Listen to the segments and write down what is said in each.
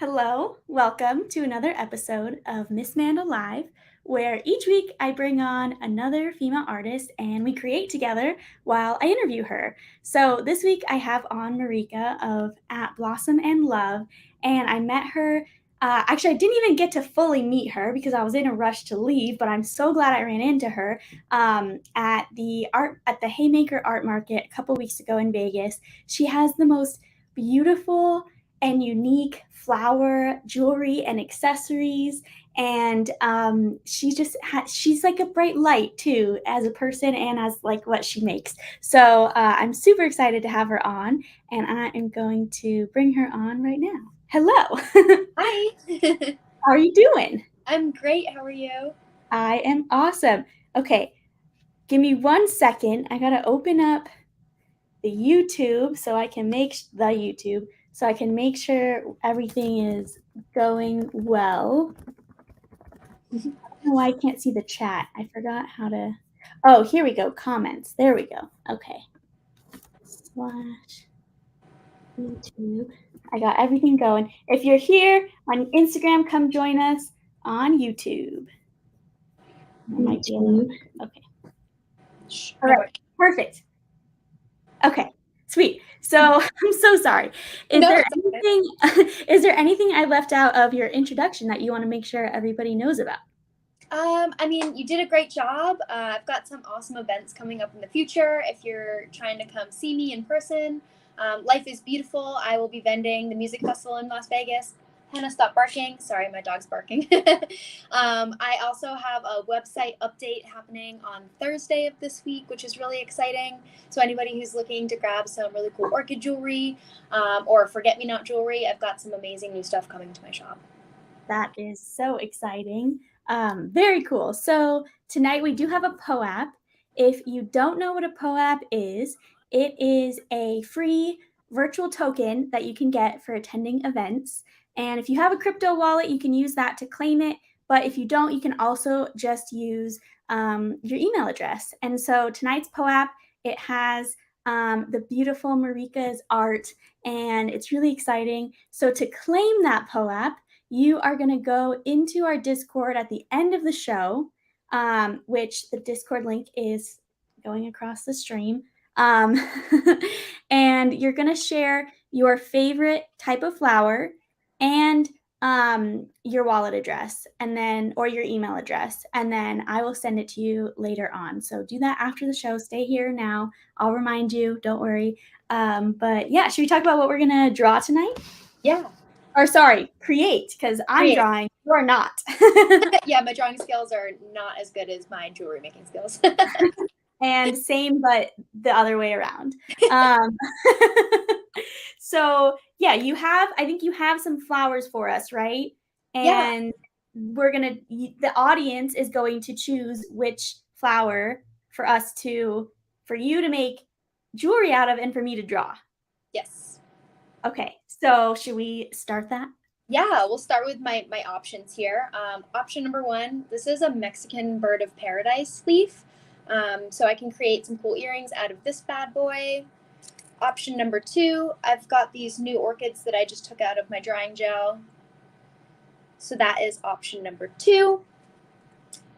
Hello, welcome to another episode of Miss Manda Live, where each week I bring on another female artist and we create together while I interview her. So this week I have on Marika of At Blossom and Love, and I met her. Actually, I didn't even get to fully meet her because I was in a rush to leave, but I'm so glad I ran into her at the Haymaker Art Market a couple weeks ago in Vegas. She has the most beautiful and unique flower jewelry and accessories, and she's like a bright light too as a person and as like what she makes. So I'm super excited to have her on, and I am going to bring her on right now. Hello. Hi. How are you doing? I'm great. How are you? I am awesome. Okay, give me 1 second. I gotta open up the YouTube so I can make sure everything is going well. I don't know why I can't see the chat. I forgot how to. Oh, here we go. Comments. There we go. Okay. Slash YouTube. I got everything going. If you're here on Instagram, come join us on YouTube. It might be a little. Okay. All right. Perfect. Okay. Sweet. So I'm so sorry. Is No, there it's okay. anything is there anything I left out of your introduction that you want to make sure everybody knows about? You did a great job. I've got some awesome events coming up in the future. If you're trying to come see me in person, Life is Beautiful. I will be vending the music festival in Las Vegas. Hannah, stop barking. Sorry, my dog's barking. I also have a website update happening on Thursday of this week, which is really exciting. So anybody who's looking to grab some really cool orchid jewelry or forget-me-not jewelry, I've got some amazing new stuff coming to my shop. That is so exciting. Very cool. So tonight we do have a POAP. If you don't know what a POAP is, it is a free virtual token that you can get for attending events. And if you have a crypto wallet, you can use that to claim it. But if you don't, you can also just use your email address. And so tonight's POAP, it has the beautiful Marika's art, and it's really exciting. So to claim that POAP, you are going to go into our Discord at the end of the show, which the Discord link is going across the stream. And you're going to share your favorite type of flower and your wallet address, and then, or your email address, and then I will send it to you later on. So do that after the show. Stay here now. I'll remind you. Don't worry. But yeah, should we talk about what we're going to draw tonight? Yeah. Or sorry, create, because I'm drawing, you're not. Yeah, my drawing skills are not as good as my jewelry making skills. And same, but the other way around. So yeah, I think you have some flowers for us, right? And Yeah. the audience is going to choose which flower for you to make jewelry out of and for me to draw. Yes. Okay, so should we start that? Yeah, we'll start with my options here. Option number one, this is a Mexican bird of paradise leaf. So I can create some cool earrings out of this bad boy. Option number two, I've got these new orchids that I just took out of my drying gel. So that is option number two.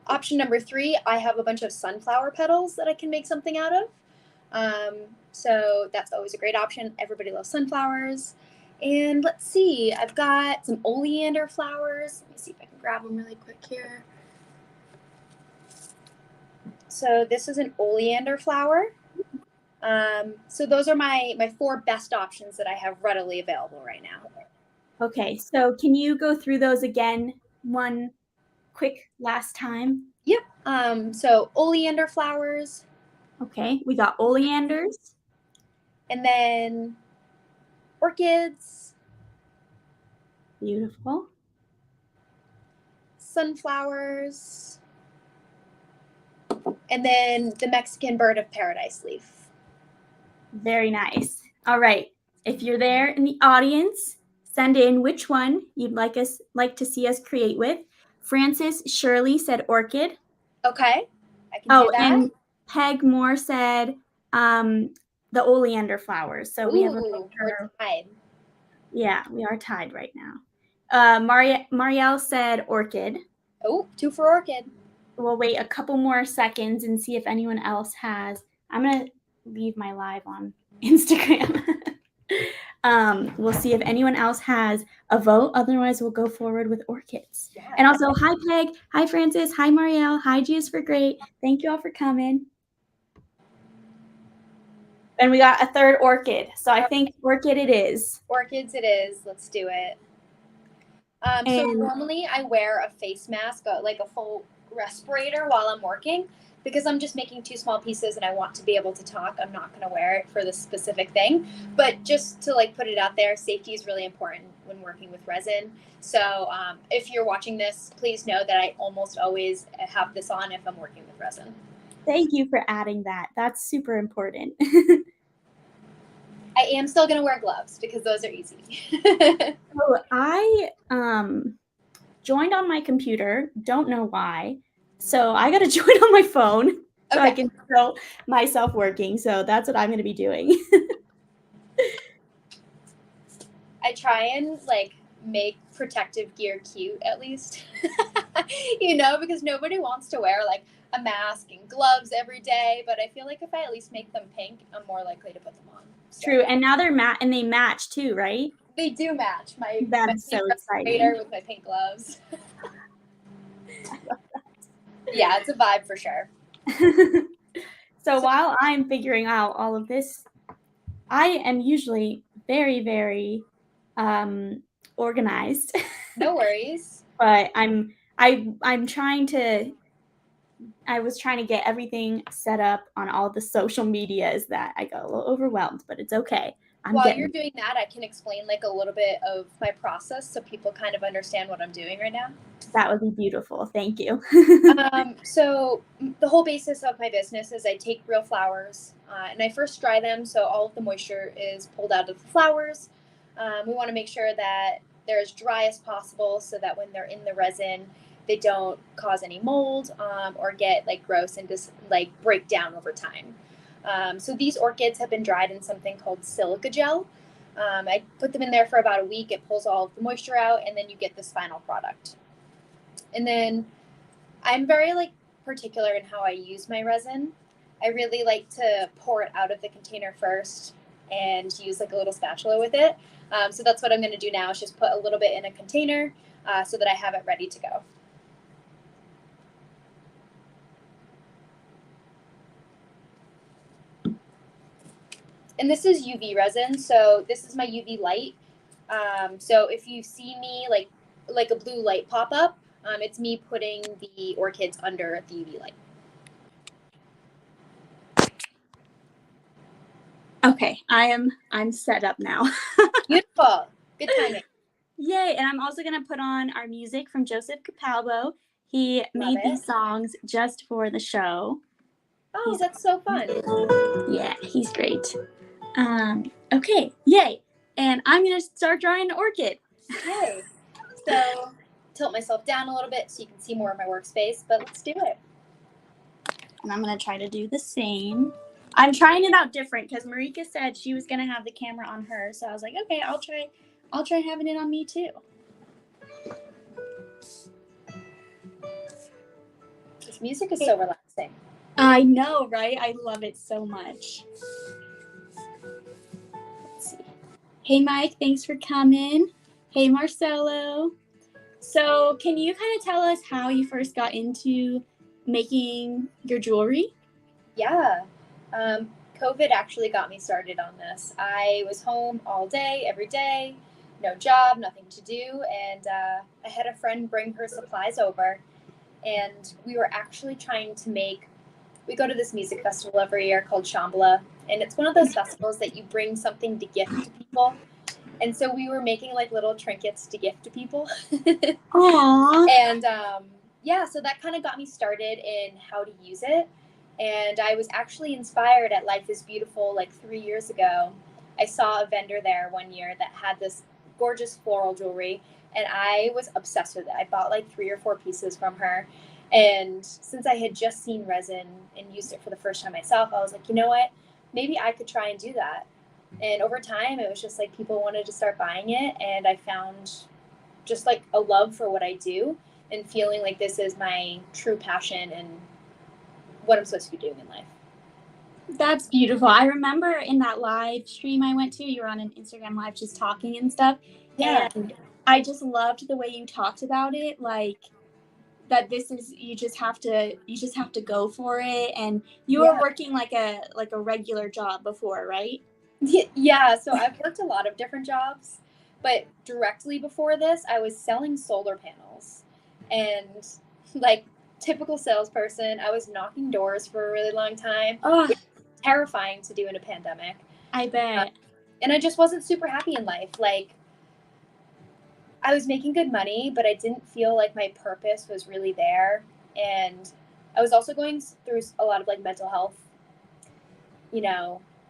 Option number three, I have a bunch of sunflower petals that I can make something out of. So that's always a great option. Everybody loves sunflowers. And let's see, I've got some oleander flowers. Let me see if I can grab them really quick here. So this is an oleander flower. So those are my four best options that I have readily available right now. Okay, so can you go through those again one quick last time? Yep. So oleander flowers. Okay, we got oleanders. And then orchids. Beautiful. Sunflowers. And then the Mexican bird of paradise leaf. Very nice. All right. If you're there in the audience, send in which one you'd like to see us create with. Frances Shirley said orchid. Okay, I can do that. And Peg Moore said the oleander flowers. So we have a picture. We're tied. Yeah, we are tied right now. Marielle said Orchid. Oh, 2 for Orchid. We'll wait a couple more seconds and see if anyone else has. I'm going to leave my live on Instagram. We'll see if anyone else has a vote. Otherwise, we'll go forward with Orchids. Yeah. And also, hi, Peg. Hi, Francis. Hi, Marielle. Hi, G is for Great. Thank you all for coming. And we got a third Orchid. So I think Orchid it is. Orchids it is. Let's do it. So normally I wear a face mask, like a full respirator while I'm working, because I'm just making 2 small pieces and I want to be able to talk. I'm not going to wear it for this specific thing, but just to like put it out there, safety is really important when working with resin. So if you're watching this, please know that I almost always have this on if I'm working with resin. Thank you for adding that. That's super important. I am still going to wear gloves because those are easy. So I joined on my computer. Don't know why. So I got to join on my phone so I can show myself working. So that's what I'm going to be doing. I try and like make protective gear cute at least, because nobody wants to wear like a mask and gloves every day. But I feel like if I at least make them pink, I'm more likely to put them on. So. True. And now they're matte and they match too, right? They do match. That's so exciting. With my pink gloves. Yeah, it's a vibe for sure. So while I'm figuring out all of this, I am usually very, very organized. No worries. But I was trying to get everything set up on all the social medias that I got a little overwhelmed, but it's okay. While you're doing that, I can explain like a little bit of my process so people kind of understand what I'm doing right now. That would be beautiful. Thank you. So the whole basis of my business is I take real flowers and I first dry them so all of the moisture is pulled out of the flowers. We want to make sure that they're as dry as possible so that when they're in the resin, they don't cause any mold or get like gross and just like break down over time. So these orchids have been dried in something called silica gel. I put them in there for about a week. It pulls all of the moisture out, and then you get this final product. And then I'm very like particular in how I use my resin. I really like to pour it out of the container first and use like a little spatula with it. So that's what I'm going to do now is just put a little bit in a container so that I have it ready to go. And this is UV resin, so this is my UV light. So if you see me like a blue light pop up, it's me putting the orchids under the UV light. Okay, I'm set up now. Beautiful. Good timing. Yay, and I'm also going to put on our music from Joseph Capalbo. He made these songs just for the show. Oh, that's so fun. Yeah, he's great. Okay, yay. And I'm going to start drawing an orchid. Yay. So tilt myself down a little bit so you can see more of my workspace, but let's do it. And I'm going to try to do the same. I'm trying it out different because Marika said she was going to have the camera on her. So I was like, okay, I'll try having it on me too. This music is so relaxing. I know, right? I love it so much. Let's see. Hey, Mike, thanks for coming. Hey, Marcelo. So can you kind of tell us how you first got into making your jewelry? Yeah. COVID actually got me started on this. I was home all day, every day, no job, nothing to do, and I had a friend bring her supplies over, and we were actually trying to we go to this music festival every year called Shambhala, and it's one of those festivals that you bring something to gift to people, and so we were making like little trinkets to gift to people. Aww. And so that kind of got me started in how to use it. And I was actually inspired at Life is Beautiful like 3 years ago. I saw a vendor there one year that had this gorgeous floral jewelry, and I was obsessed with it. I bought like 3 or 4 pieces from her. And since I had just seen resin and used it for the first time myself, I was like, you know what? Maybe I could try and do that. And over time, it was just like people wanted to start buying it, and I found just like a love for what I do and feeling like this is my true passion and what I'm supposed to be doing in life. That's beautiful. I remember in that live stream I went to, you were on an Instagram live just talking and stuff. Yeah. And I just loved the way you talked about it, like that this is you just have to go for it. And you were working like a regular job before, right? Yeah, so I've worked a lot of different jobs, but directly before this, I was selling solar panels. And like typical salesperson, I was knocking doors for a really long time. Oh, Terrifying to do in a pandemic. I bet. And I just wasn't super happy in life. Like, I was making good money, but I didn't feel like my purpose was really there. And I was also going through a lot of like mental health,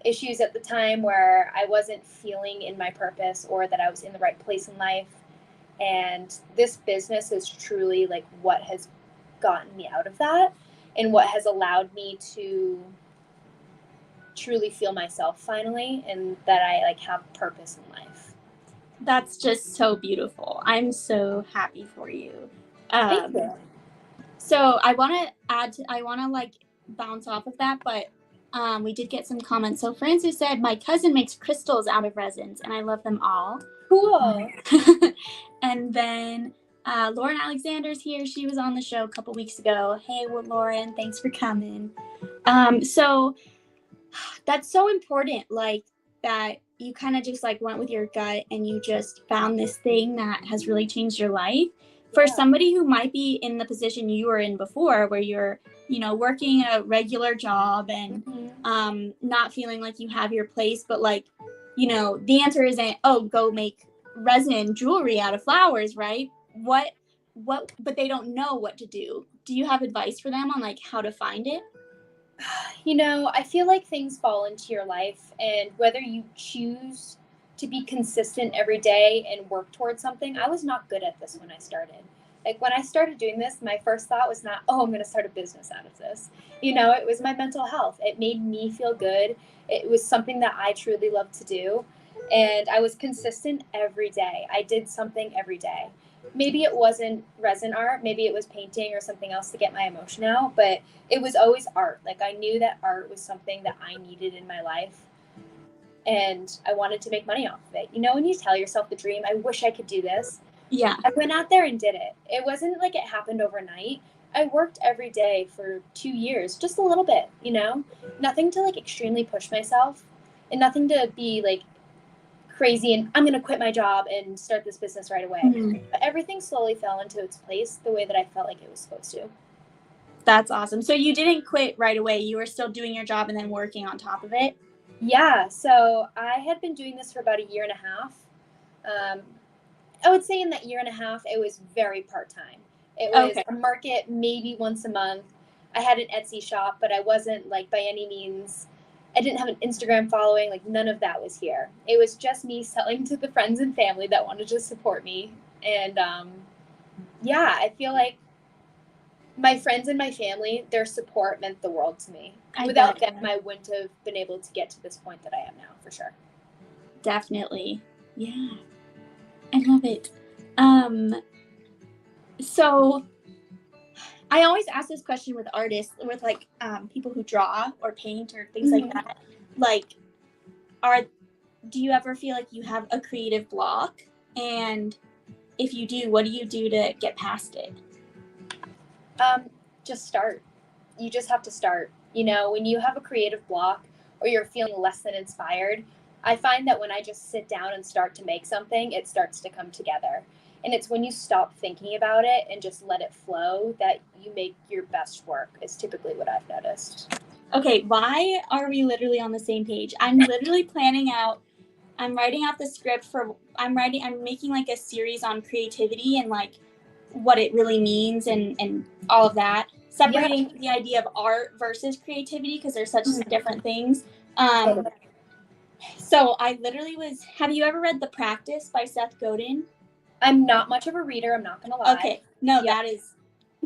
issues at the time where I wasn't feeling in my purpose or that I was in the right place in life. And this business is truly like what has gotten me out of that and what has allowed me to truly feel myself finally and that I like have purpose in life. That's just so beautiful. I'm so happy for you. Thank you. So I want to like bounce off of that, but we did get some comments. So Francis said, my cousin makes crystals out of resins and I love them all. Cool. And then Lauren Alexander's here. She was on the show a couple weeks ago. Hey, Lauren, thanks for coming. So that's so important, like that you kind of just like went with your gut and you just found this thing that has really changed your life. For somebody who might be in the position you were in before, where you're, working a regular job and not feeling like you have your place, but like, the answer isn't, oh, go make resin jewelry out of flowers, right? What, but they don't know what to do. Do you have advice for them on like how to find it? I feel like things fall into your life, and whether you choose to be consistent every day and work towards something, I was not good at this when I started. Like when I started doing this, my first thought was not, oh, I'm going to start a business out of this. It was my mental health. It made me feel good. It was something that I truly loved to do. And I was consistent every day. I did something every day. Maybe it wasn't resin art, maybe it was painting or something else to get my emotion out, but it was always art. Like I knew that art was something that I needed in my life and I wanted to make money off of it. When you tell yourself the dream, I wish I could do this. Yeah. I went out there and did it. It wasn't like it happened overnight. I worked every day for 2 years, just a little bit, nothing to like extremely push myself and nothing to be like crazy and I'm going to quit my job and start this business right away. But everything slowly fell into its place the way that I felt like it was supposed to. That's awesome. So you didn't quit right away. You were still doing your job and then working on top of it? Yeah. So I had been doing this for about a year and a half. I would say in that year and a half, it was very part-time. It was a market maybe once a month. I had an Etsy shop, but I wasn't like by any means, I didn't have an Instagram following. Like none of that was here. It was just me selling to the friends and family that wanted to support me. And I feel like my friends and my family, their support meant the world to me. Without them, I wouldn't have been able to get to this point that I am now, for sure. Definitely. Yeah. I love it. So I always ask this question with artists, with like people who draw or paint or things like that. Like, do you ever feel like you have a creative block? And if you do, what do you do to get past it? Just start. You just have to start. When you have a creative block or you're feeling less than inspired, I find that when I just sit down and start to make something, it starts to come together. And it's when you stop thinking about it and just let it flow that you make your best work, is typically what I've noticed. Okay, why are we literally on the same page? I'm literally I'm writing out the script I'm making like a series on creativity and like what it really means and all of that. Separating the idea of art versus creativity because they're such different things. So I literally have you ever read The Practice by Seth Godin? I'm not much of a reader, I'm not gonna lie. Okay, no,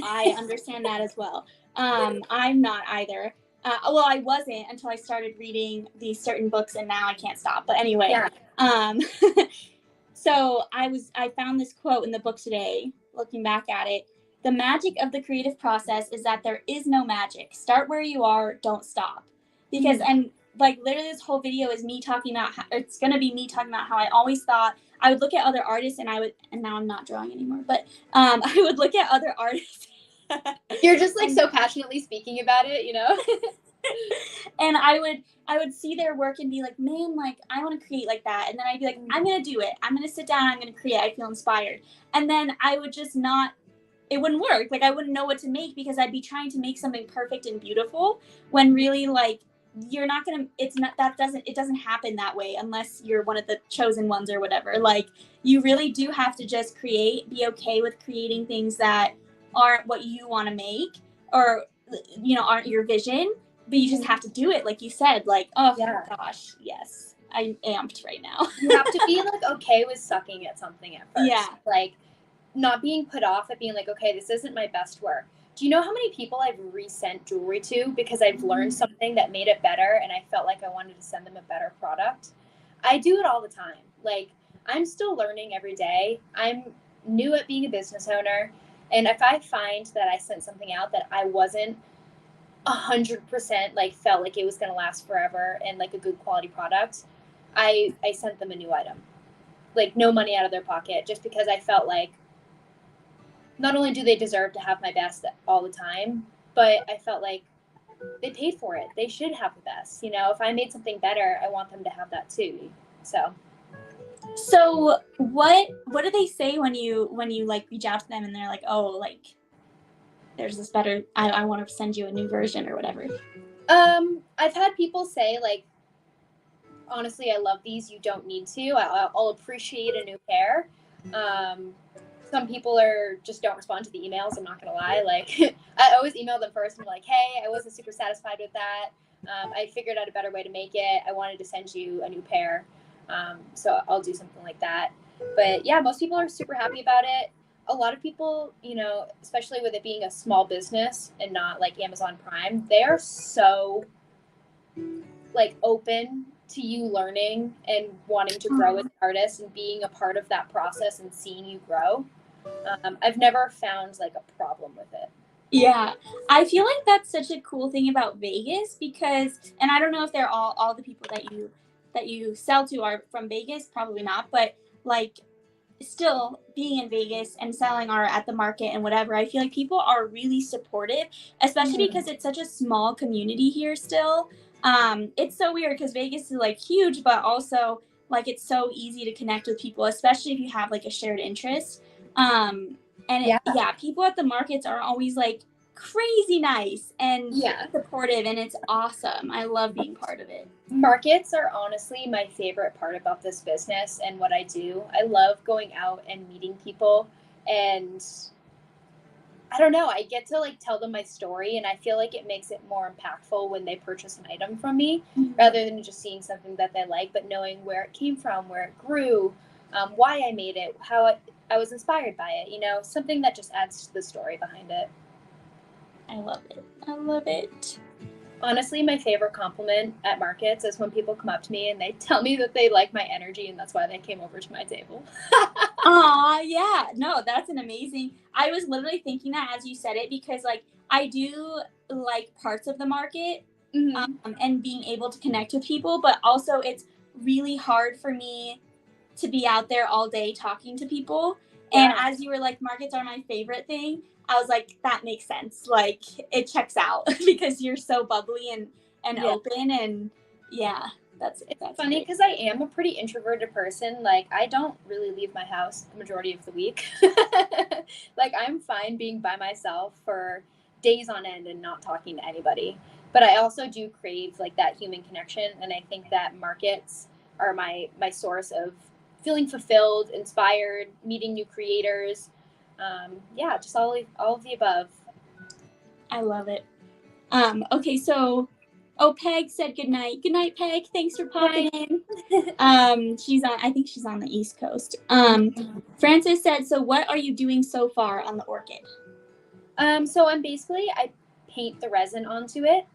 I understand that as well. I'm not either. Well, I wasn't until I started reading these certain books and now I can't stop. But anyway, So I found this quote in the book today, looking back at it. The magic of the creative process is that there is no magic. Start where you are, don't stop. Because, and like literally this whole video is me talking about how, it's going to be me talking about how I always thought I would look at other artists and and now I'm not drawing anymore, but I would look at other artists. You're just like so passionately speaking about it, you know? And I would see their work and be like, man, like I want to create like that. And then I'd be like, I'm gonna do it. I'm gonna sit down. I'm gonna create. I feel inspired. And then I would just not. It wouldn't work. Like I wouldn't know what to make because I'd be trying to make something perfect and beautiful when really like you're not gonna. It's not that doesn't. It doesn't happen that way unless you're one of the chosen ones or whatever. Like you really do have to just create. Be okay with creating things that aren't what you want to make or aren't your vision, but you just have to do it like you said. Like, oh yeah. Gosh, yes, I'm amped right now. You have to be like okay with sucking at something at first. Yeah, like not being put off at being like, okay, this isn't my best work. Do you know how many people I've resent jewelry to because I've learned something that made it better and I felt like I wanted to send them a better product? I do it all the time. Like I'm still learning every day. I'm new at being a business owner, and if I find that I sent something out that I wasn't 100% like felt like it was going to last forever and like a good quality product, I sent them a new item, like no money out of their pocket, just because I felt like not only do they deserve to have my best all the time, but I felt like they paid for it. They should have the best. You know, if I made something better, I want them to have that too. So what do they say when you like reach out to them and they're like, oh, like there's this better, I want to send you a new version or whatever? I've had people say like, honestly, I love these. You don't need to. I'll appreciate a new pair. Some people just don't respond to the emails. I'm not gonna lie. Like I always email them first and be like, hey, I wasn't super satisfied with that. I figured out a better way to make it. I wanted to send you a new pair. So I'll do something like that. But yeah, most people are super happy about it. A lot of people, you know, especially with it being a small business and not like Amazon Prime, they are so like open to you learning and wanting to grow as an artist and being a part of that process and seeing you grow. I've never found like a problem with it. Yeah, I feel like that's such a cool thing about Vegas because, and I don't know if they're all the people that you sell to are from Vegas, probably not, but like still being in Vegas and selling art at the market and whatever, I feel like people are really supportive, especially because it's such a small community here still. It's so weird because Vegas is like huge, but also like it's so easy to connect with people, especially if you have like a shared interest. And people at the markets are always like crazy nice and supportive, and it's awesome. I love being part of it. Markets are honestly my favorite part about this business and what I do. I love going out and meeting people, and I don't know, I get to like tell them my story, and I feel like it makes it more impactful when they purchase an item from me rather than just seeing something that they like, but knowing where it came from, where it grew, why I made it, how I was inspired by it, you know, something that just adds to the story behind it. I love it. I love it. Honestly, my favorite compliment at markets is when people come up to me and they tell me that they like my energy and that's why they came over to my table. Aw, yeah. No, that's an amazing. I was literally thinking that as you said it because, like, I do like parts of the market and being able to connect with people, but also it's really hard for me to be out there all day talking to people. And as you were like, markets are my favorite thing, I was like, that makes sense. Like, it checks out because you're so bubbly and open. And that's funny because I am a pretty introverted person. Like, I don't really leave my house the majority of the week. Like, I'm fine being by myself for days on end and not talking to anybody. But I also do crave like that human connection. And I think that markets are my source of feeling fulfilled, inspired, meeting new creators. Just all of the above. I love it. Okay, so Peg said good night. Good night, Peg. Thanks for popping in. I think she's on the East Coast. Francis said, so what are you doing so far on the Orchid? So I paint the resin onto it.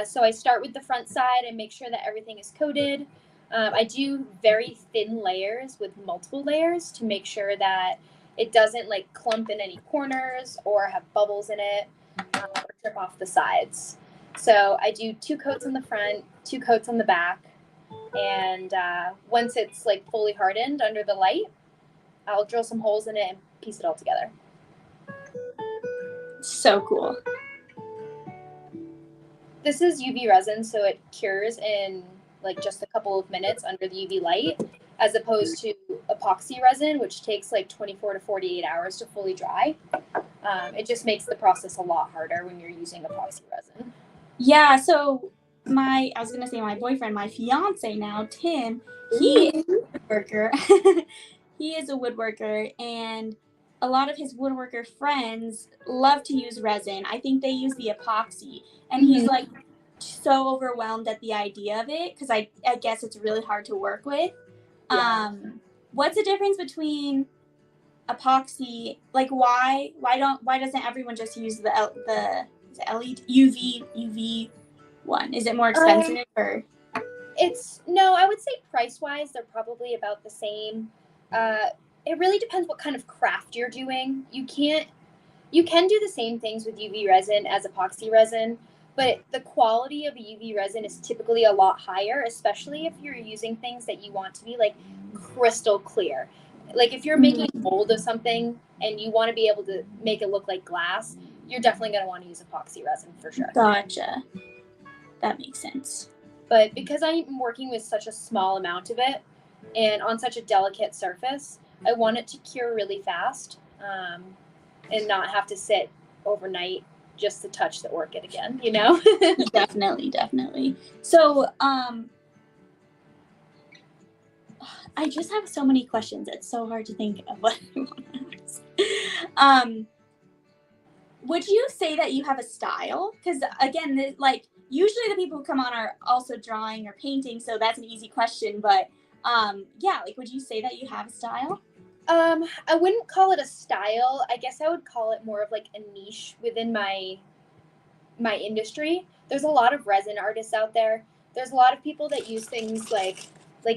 So I start with the front side and make sure that everything is coated. I do very thin layers with multiple layers to make sure that it doesn't like clump in any corners or have bubbles in it, or trip off the sides. So I do 2 coats on the front, 2 coats on the back, and once it's like fully hardened under the light, I'll drill some holes in it and piece it all together. So cool. This is UV resin, so it cures in like just a couple of minutes under the UV light, as opposed to epoxy resin, which takes like 24 to 48 hours to fully dry. It just makes the process a lot harder when you're using epoxy resin. Yeah, so my boyfriend, my fiance now, Tim, he is a woodworker. He is a woodworker, and a lot of his woodworker friends love to use resin. I think they use the epoxy, and he's like so overwhelmed at the idea of it because I guess it's really hard to work with. Yeah. What's the difference between epoxy? Like, why doesn't everyone just use the LED UV one? Is it more expensive or? I would say price wise they're probably about the same. It really depends what kind of craft you're doing. You can do the same things with UV resin as epoxy resin, but the quality of a UV resin is typically a lot higher, especially if you're using things that you want to be like crystal clear. Like if you're making a mold of something and you want to be able to make it look like glass, you're definitely going to want to use epoxy resin for sure. Gotcha. That makes sense. But because I'm working with such a small amount of it and on such a delicate surface, I want it to cure really fast, and not have to sit overnight just to touch the orchid again, you know? Definitely. So, I just have so many questions. It's so hard to think of what I want to ask. Would you say that you have a style? Because again, like usually the people who come on are also drawing or painting, so that's an easy question. But yeah, like would you say that you have a style? I wouldn't call it a style. I guess I would call it more of like a niche within my industry. There's a lot of resin artists out there. There's a lot of people that use things like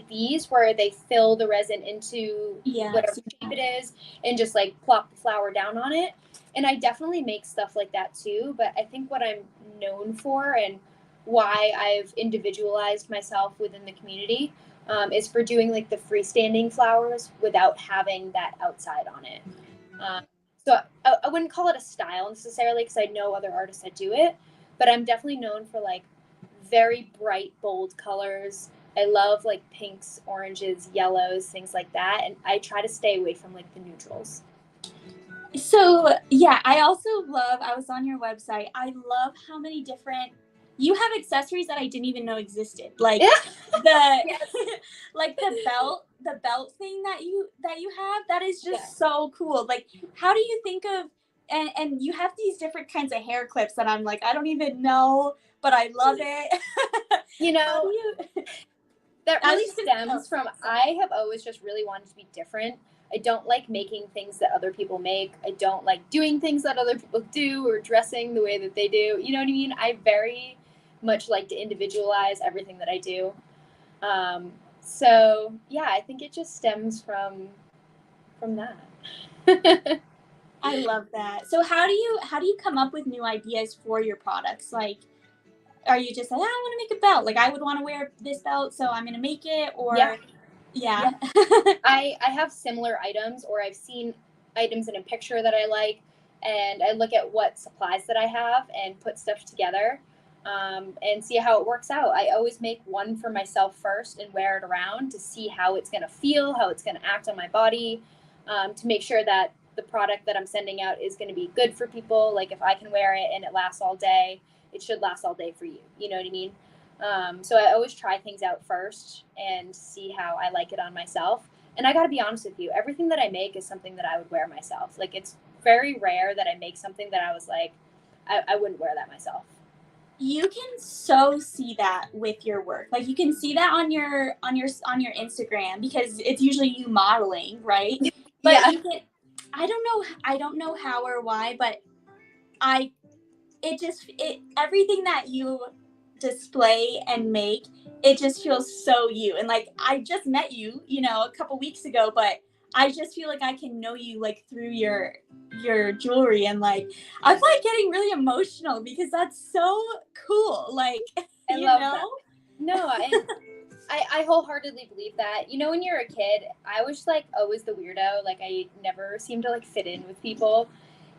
these where they fill the resin into whatever shape it is and just like plop the flower down on it. And I definitely make stuff like that too, but I think what I'm known for and why I've individualized myself within the community, is for doing like the freestanding flowers without having that outside on it. So I wouldn't call it a style necessarily because I know other artists that do it, but I'm definitely known for like very bright, bold colors. I love like pinks, oranges, yellows, things like that, and I try to stay away from like the neutrals. So yeah, I was on your website. I love how many different you have accessories that I didn't even know existed. Like the like the belt thing that you have, that is just so cool. Like how do you think of and you have these different kinds of hair clips that I'm like, I don't even know, but I love it. You know, that really stems from I have always just really wanted to be different. I don't like making things that other people make. I don't like doing things that other people do or dressing the way that they do. You know what I mean? I very much like to individualize everything that I do. So yeah, I think it just stems from that. I love that. So how do you come up with new ideas for your products? Like, are you just like, I want to make a belt? Like, I would want to wear this belt, so I'm going to make it? Or yeah. I have similar items, or I've seen items in a picture that I like, and I look at what supplies that I have and put stuff together, and see how it works out. I always make one for myself first and wear it around to see how it's going to feel, how it's going to act on my body, to make sure that the product that I'm sending out is going to be good for people. Like if I can wear it and it lasts all day, it should last all day for you. You know what I mean? So I always try things out first and see how I like it on myself. And I got to be honest with you, everything that I make is something that I would wear myself. Like it's very rare that I make something that I was like, I wouldn't wear that myself. You can so see that with your work. Like you can see that on your Instagram because it's usually you modeling, right? But you can, I don't know how or why, but everything that you display and make, it just feels so you. And like, I just met you, you know, a couple weeks ago, but I just feel like I can know you like through your jewelry, and like I'm like getting really emotional because that's so cool. Like, I you love know? that. No, and I wholeheartedly believe that. You know, when you're a kid, I was like always the weirdo. Like I never seemed to like fit in with people.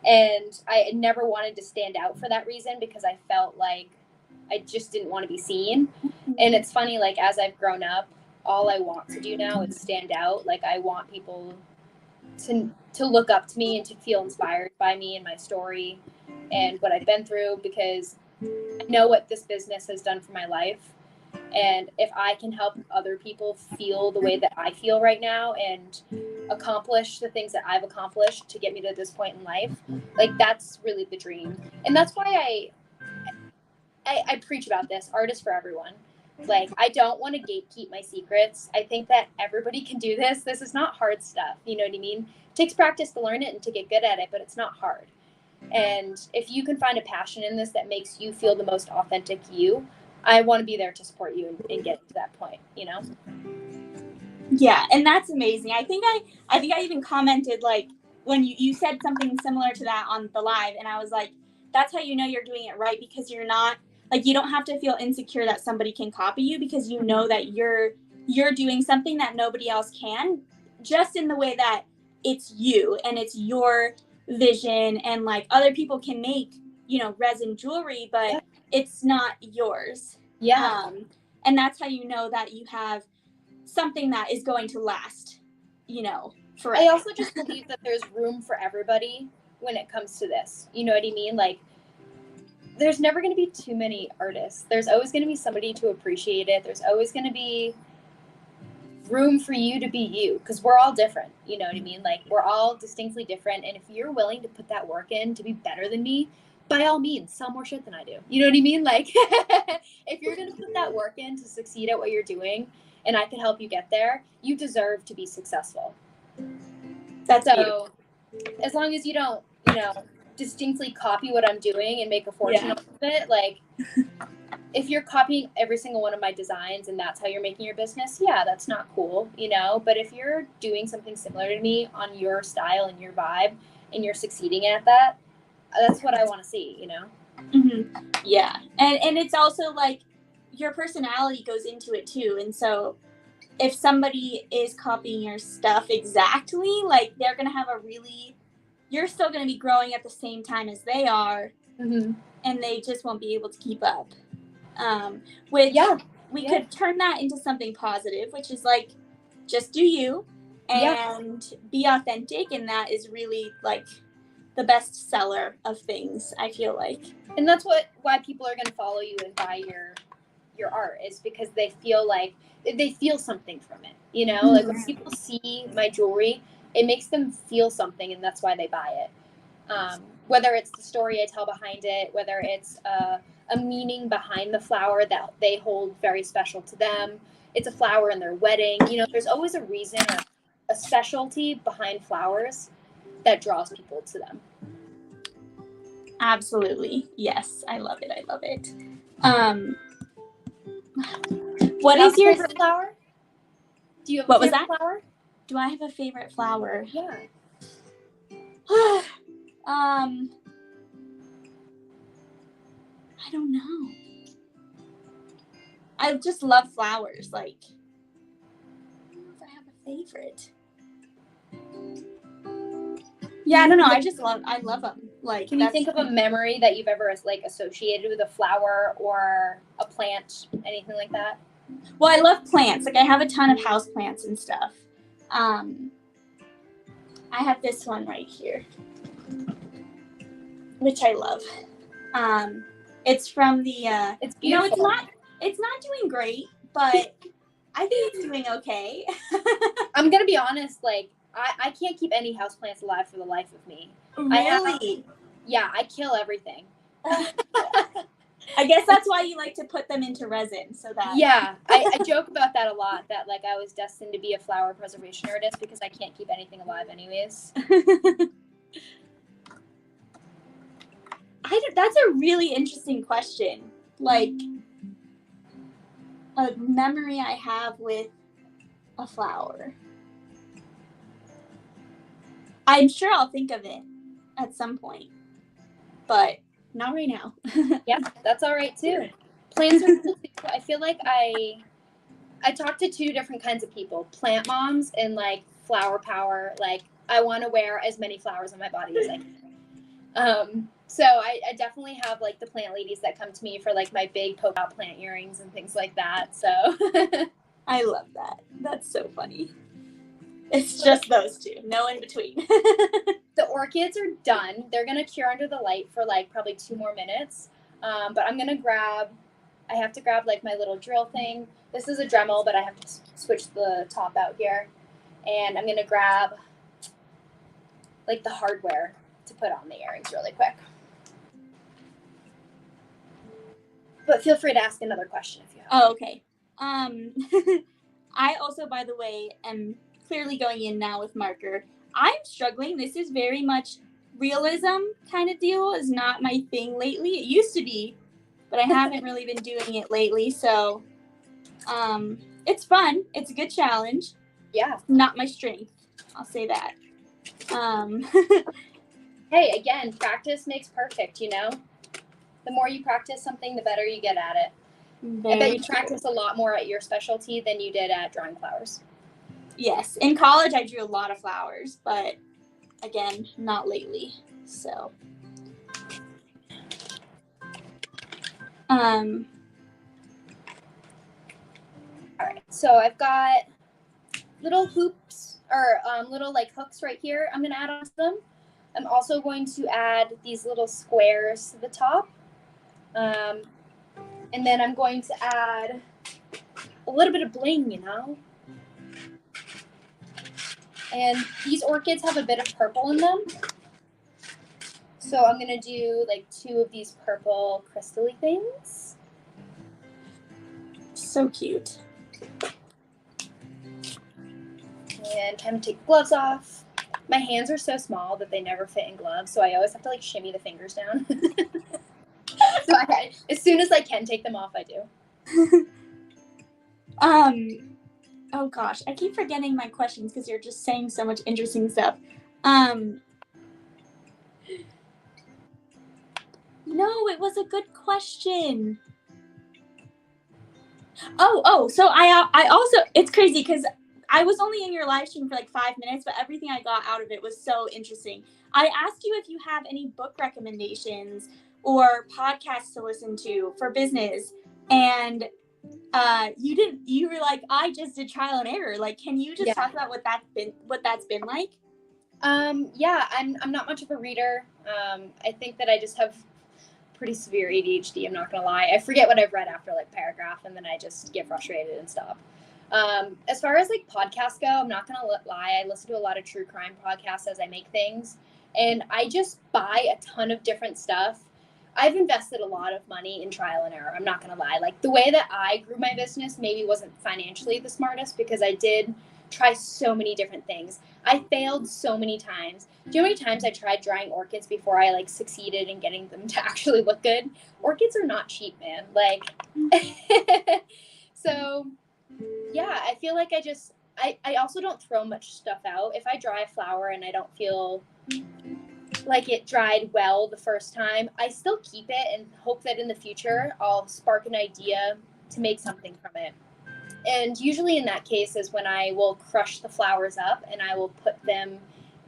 And I never wanted to stand out for that reason because I felt like I just didn't want to be seen. And it's funny, like as I've grown up, all I want to do now is stand out. Like I want people to look up to me and to feel inspired by me and my story and what I've been through, because I know what this business has done for my life. And if I can help other people feel the way that I feel right now and accomplish the things that I've accomplished to get me to this point in life, like that's really the dream. And that's why I preach about this. Art is for everyone. Like, I don't want to gatekeep my secrets. I think that everybody can do this. This is not hard stuff. You know what I mean? It takes practice to learn it and to get good at it, but it's not hard. And if you can find a passion in this that makes you feel the most authentic you, I want to be there to support you and get to that point, you know? Yeah, and that's amazing. I think I even commented like when you said something similar to that on the live, and I was like, that's how you know you're doing it right, because you're not like, you don't have to feel insecure that somebody can copy you, because you know that you're doing something that nobody else can, just in the way that it's you and it's your vision. And like, other people can make, you know, resin jewelry, but it's not yours. Yeah. And that's how you know that you have something that is going to last, you know, forever. I also just believe that there's room for everybody when it comes to this. You know what I mean? Like, there's never going to be too many artists. There's always going to be somebody to appreciate it. There's always going to be room for you to be you, because we're all different. You know what I mean? Like, we're all distinctly different. And if you're willing to put that work in to be better than me, by all means, sell more shit than I do. You know what I mean? Like, if you're going to put that work in to succeed at what you're doing and I can help you get there, you deserve to be successful. That's so beautiful. As long as you don't, you know, distinctly copy what I'm doing and make a fortune off of it, like if you're copying every single one of my designs and that's how you're making your business, yeah, that's not cool, you know. But if you're doing something similar to me on your style and your vibe and you're succeeding at that, that's what I want to see, you know. Mm-hmm. Yeah, and it's also like your personality goes into it too, and so if somebody is copying your stuff exactly, like they're gonna have a really, you're still gonna be growing at the same time as they are, Mm-hmm. and they just won't be able to keep up. Which we could turn that into something positive, which is like, just do you and be authentic, and that is really like the best seller of things, I feel like. And that's why people are going to follow you and buy your art, is because they feel something from it, you know. Like when people see my jewelry, it makes them feel something, and that's why they buy it. Whether it's the story I tell behind it, whether it's a meaning behind the flower that they hold very special to them, it's a flower in their wedding, you know, there's always a reason or a specialty behind flowers that draws people to them. Absolutely. Yes, I love it. I love it. What is your favorite flower? Do you have what a was favorite that? flower? Do I have a favorite flower? Yeah. I don't know. I just love flowers. Like, I don't know if I have a favorite. Yeah, I don't know. I love them. Like, can you think of a memory that you've ever like associated with a flower or a plant, anything like that? Well, I love plants. Like, I have a ton of house plants and stuff. I have this one right here, which I love. It's from the. It's beautiful. You know, it's not doing great, but I think it's doing okay. I'm gonna be honest. Like, I can't keep any houseplants alive for the life of me. Really? I kill everything. I guess that's why you like to put them into resin, so that. Yeah, I joke about that a lot, that like I was destined to be a flower preservation artist because I can't keep anything alive anyways. That's a really interesting question. Like, a memory I have with a flower. I'm sure I'll think of it at some point, but not right now. Yeah, that's all right too. Plants are cool too. I feel like I talked to two different kinds of people: plant moms and like flower power. Like I want to wear as many flowers on my body as I can. So I definitely have like the plant ladies that come to me for like my big poke out plant earrings and things like that. So I love that. That's so funny. It's just those two, no in between. The orchids are done. They're gonna cure under the light for like probably 2 more minutes. But I'm gonna I have to grab like my little drill thing. This is a Dremel, but I have to switch the top out here. And I'm gonna grab like the hardware to put on the earrings really quick. But feel free to ask another question if you have. Oh, okay. I also, by the way, am clearly going in now with marker. I'm struggling. This is very much realism kind of deal. Is not my thing lately. It used to be, but I haven't really been doing it lately. So, it's fun. It's a good challenge. Yeah. Not my strength. I'll say that. Hey, again, practice makes perfect, you know? The more you practice something, the better you get at it. I bet you practice a lot more at your specialty than you did at drawing flowers. Yes. In college, I drew a lot of flowers, but again, not lately. So, all right. So I've got little hoops or little like hooks right here. I'm going to add on to them. I'm also going to add these little squares to the top. And then I'm going to add a little bit of bling, you know? And these orchids have a bit of purple in them. So I'm going to do like 2 of these purple crystal-y things. So cute. And time to take the gloves off. My hands are so small that they never fit in gloves, so I always have to like shimmy the fingers down. So as soon as I can take them off, I do. Oh gosh, I keep forgetting my questions because you're just saying so much interesting stuff. No, it was a good question. So I also, it's crazy because I was only in your live stream for like 5 minutes, but everything I got out of it was so interesting. I asked you if you have any book recommendations or podcasts to listen to for business, and you didn't. You were like, I just did trial and error. Like, can you just talk about what that's been like? Yeah, I'm not much of a reader. I think that I just have pretty severe ADHD. I'm not gonna lie. I forget what I've read after like paragraph, and then I just get frustrated and stop. As far as like podcasts go, I'm not gonna lie. I listen to a lot of true crime podcasts as I make things, and I just buy a ton of different stuff. I've invested a lot of money in trial and error. I'm not gonna lie. Like the way that I grew my business maybe wasn't financially the smartest because I did try so many different things. I failed so many times. Do you know how many times I tried drying orchids before I like succeeded in getting them to actually look good? Orchids are not cheap, man. Like, so yeah, I feel like I also don't throw much stuff out. If I dry a flower and I don't feel like it dried well the first time, I still keep it and hope that in the future I'll spark an idea to make something from it. And usually in that case is when I will crush the flowers up and I will put them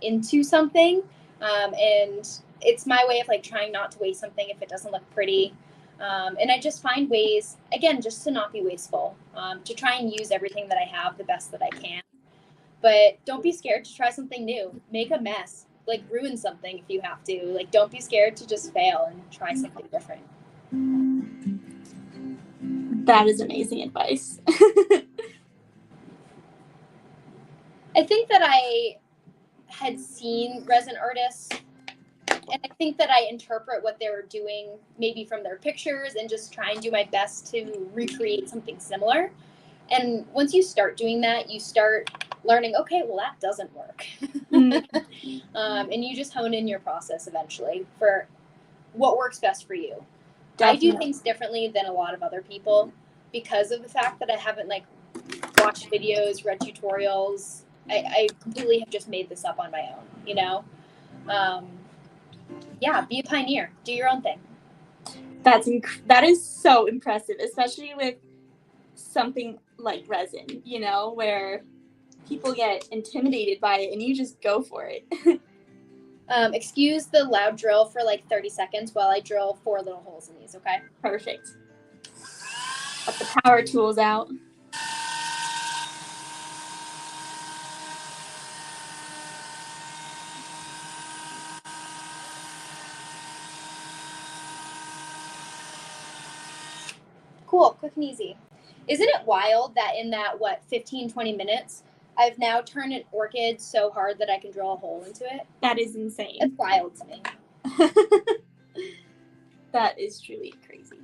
into something. And it's my way of like trying not to waste something if it doesn't look pretty. And I just find ways, again, just to not be wasteful, to try and use everything that I have the best that I can. But don't be scared to try something new. Make a mess. Like ruin something if you have to. Like don't be scared to just fail and try something different. That is amazing advice. I think that I had seen resin artists, and I think that I interpret what they were doing maybe from their pictures and just try and do my best to recreate something similar. And once you start doing that, you start learning, okay, well, that doesn't work. And you just hone in your process eventually for what works best for you. Definitely. I do things differently than a lot of other people. because of the fact that I haven't like watched videos, read tutorials. I completely have just made this up on my own, you know? Yeah, be a pioneer. Do your own thing. That is so impressive, especially with something like resin, you know, where people get intimidated by it and you just go for it. Excuse the loud drill for like 30 seconds while I drill 4 little holes in these, okay? Perfect. Got the power tools out. Cool, quick and easy. Isn't it wild that in that, 15, 20 minutes, I've now turned an orchid so hard that I can drill a hole into it? That is insane. It's wild to me. That is truly crazy.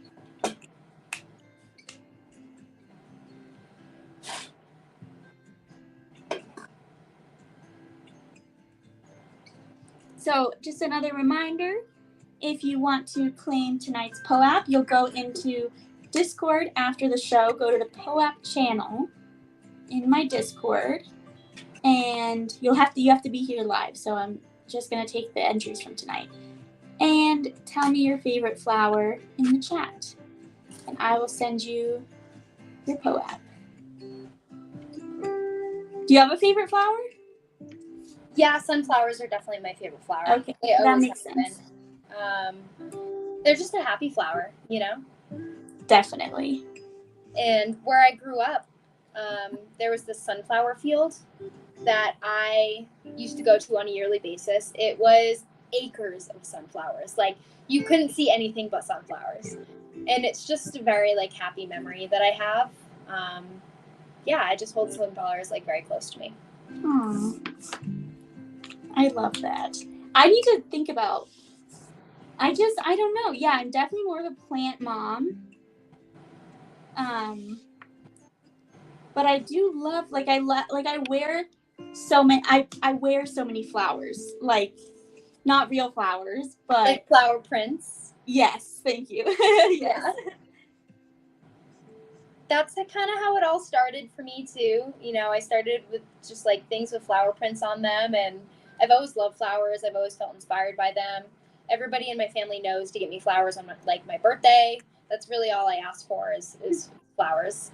So just another reminder, if you want to claim tonight's POAP, you'll go into Discord after the show, go to the POAP channel in my Discord, and you have to be here live. So I'm just going to take the entries from tonight. And tell me your favorite flower in the chat, and I will send you your POAP. Do you have a favorite flower? Yeah, sunflowers are definitely my favorite flower. Okay, that makes sense. They're just a happy flower, you know? Definitely. And where I grew up, there was this sunflower field that I used to go to on a yearly basis. It was acres of sunflowers. Like, you couldn't see anything but sunflowers. And it's just a very, like, happy memory that I have. Yeah, I just hold sunflowers, like, very close to me. Aww. I love that. I need to think about, I don't know. Yeah, I'm definitely more of a plant mom. But I do love, I wear so many, I wear so many flowers, like, not real flowers, but. Like flower prints. Yes, thank you. Yes. Yeah. That's kind of how it all started for me too. You know, I started with just like things with flower prints on them, and I've always loved flowers. I've always felt inspired by them. Everybody in my family knows to get me flowers on my birthday. That's really all I ask for is flowers.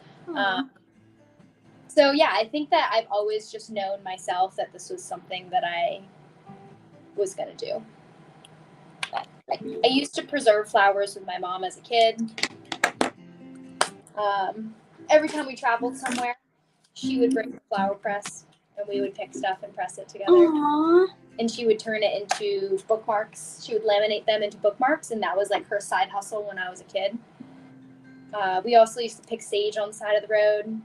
So yeah, I think that I've always just known myself that this was something that I was gonna do. I used to preserve flowers with my mom as a kid. Every time we traveled somewhere, she would bring the flower press, and we would pick stuff and press it together. Aww. And she would turn it into bookmarks. She would laminate them into bookmarks, and that was like her side hustle when I was a kid. We also used to pick sage on the side of the road,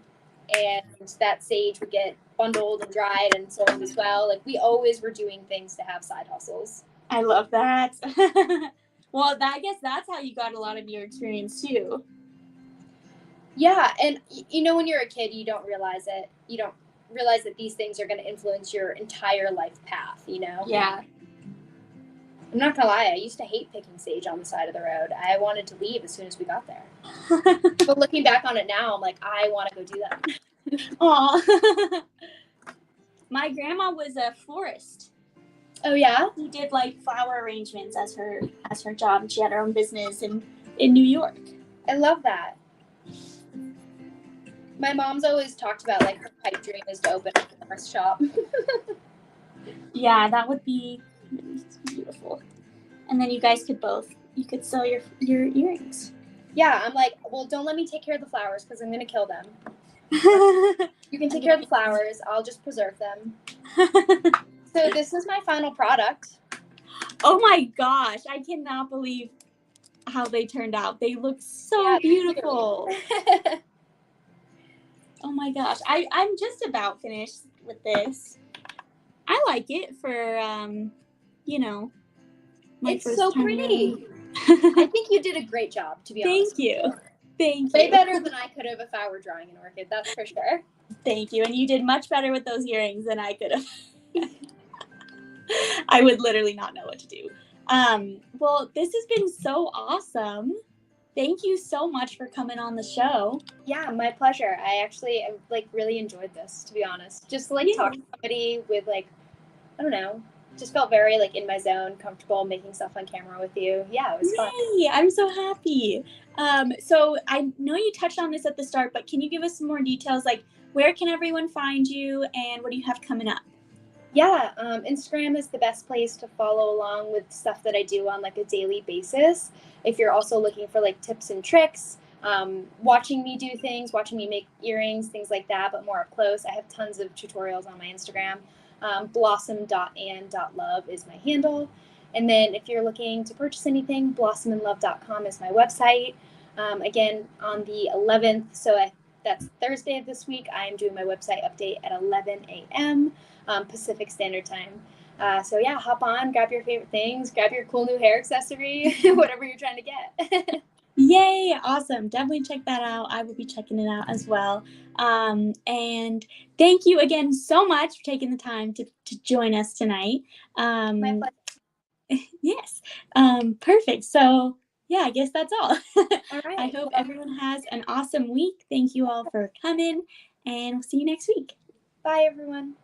and that sage would get bundled and dried and sold as well. Like, we always were doing things to have side hustles. I love that. Well, I guess that's how you got a lot of your experience too. Yeah, and you know, when you're a kid, you don't realize it. You don't realize that these things are going to influence your entire life path, you know? Yeah. I'm not going to lie, I used to hate picking sage on the side of the road. I wanted to leave as soon as we got there. But looking back on it now, I'm like, I want to go do that. Aw. My grandma was a florist. Oh, yeah? She did, like, flower arrangements as her job, and she had her own business in New York. I love that. My mom's always talked about, like, her pipe dream is to open a florist shop. Yeah, that would be really beautiful. And then you guys could sell your earrings. Yeah, I'm like, well, don't let me take care of the flowers because I'm going to kill them. You can take care of the flowers. I'll just preserve them. So this is my final product. Oh my gosh, I cannot believe how they turned out. They look so beautiful. Oh my gosh, I'm just about finished with this. I like it for, you know, my it's first so time pretty. I think you did a great job, to be honest. Thank you. Thank Way you. better than I could have if I were drawing an orchid, that's for sure. Thank you. And you did much better with those earrings than I could have. I would literally not know what to do. Well, this has been so awesome. Thank you so much for coming on the show. Yeah, my pleasure. I actually like really enjoyed this, to be honest. Just to, like, talk Yeah. to somebody with, like, I don't know, just felt very like in my zone, comfortable making stuff on camera with you. Yeah, it was fun. Yay! I'm so happy. So I know you touched on this at the start, but can you give us some more details? Like, where can everyone find you, and what do you have coming up? Yeah, Instagram is the best place to follow along with stuff that I do on like a daily basis. If you're also looking for like tips and tricks, watching me do things, watching me make earrings, things like that, but more up close, I have tons of tutorials on my Instagram. Blossom.and.love is my handle. And then if you're looking to purchase anything, blossomandlove.com is my website. Again, on the 11th, that's Thursday of this week, I am doing my website update at 11 a.m. Pacific Standard Time. So yeah, hop on, grab your favorite things, grab your cool new hair accessory, whatever you're trying to get. Yay! Awesome. Definitely check that out. I will be checking it out as well. And thank you again so much for taking the time to join us tonight. My pleasure. Yes. Perfect. So, yeah, I guess that's all. All I right. hope Well, everyone has an awesome week. Thank you all for coming, and we'll see you next week. bye, everyone.